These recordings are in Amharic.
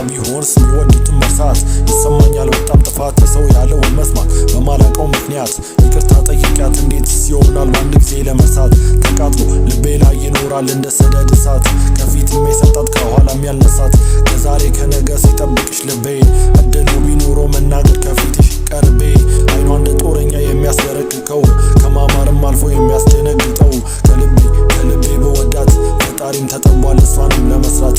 ቢሆንስ የሚወዱትን መርሳት ይሰማኛል በጣም ጥፋት ሰው ያለውን መስማት በማላውቀው ምክንያት ይቅርታ ጠይቂያት እንዴት ይሆናል በአንድ ጊዜ ለመርሳት ተቃጥሎ ልቤ ላይ ይኖራል እንደ ሰደድ እሳት ከፊት የሚሰጣት ከኋላም ያልነሳት ከዛሬ ከነገ ሲጠብቅሽ ልቤ እድሉ ቢኖረው መናገር ከፊትሽ ቀርቤ አይኗ እንደ ጦረኛ የሚያስበረቅቀው ከማማርም አልፎ የሚያስደነግጠው ከልቤ በወዳት ፈጣሪም ተጠቧል እሷንም ለመስራት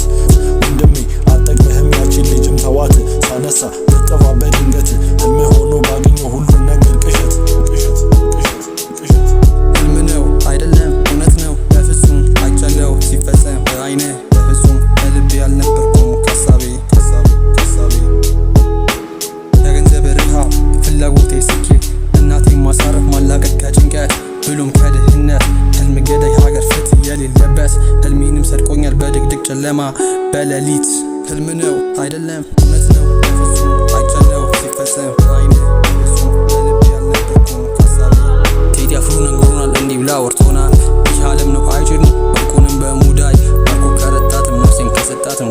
ወንድሜ አልጠግብህም ያቺን ልጅም ተዋት ሳነሳ መጠፋ በድንገት ህልም ሆኖ ባገኘው ሁሉን ነገር ቅዠት ህልም ነው አይደለም እውነት ነው በፍጹም አይቻለው ሲፈጸም በአይኔ በፍጹም በልቤ ያልነበርኩም ከሳቤ የገንዘብ ረሃብ ፍላጎቴ ስኬት እናቴን ማሳረፍ ማላቀቅ ከጭንቀት ብሎም ከድህነት ህልም ገዳይ ሀገር ፍትህ የሌለበት ህልሜንም ሰርቆኛል በድቅድቅ ጨለማ በሌሊት ህልም ነው አይደለም እውነት ነው በፍጹም አይቻለው ሲፈጸም በአይኔ በፍጹም በልቤ ያልነበርኩም ከሳቤ ቴዲ አፍሮ ነግሮናል እንዲህ ብላ ወርቶናል ይህ ዓለም ነው አይችልም ወርቁንም በሙዳይ ባርኮ ከረታትም ነፍሴን ከሰጣትም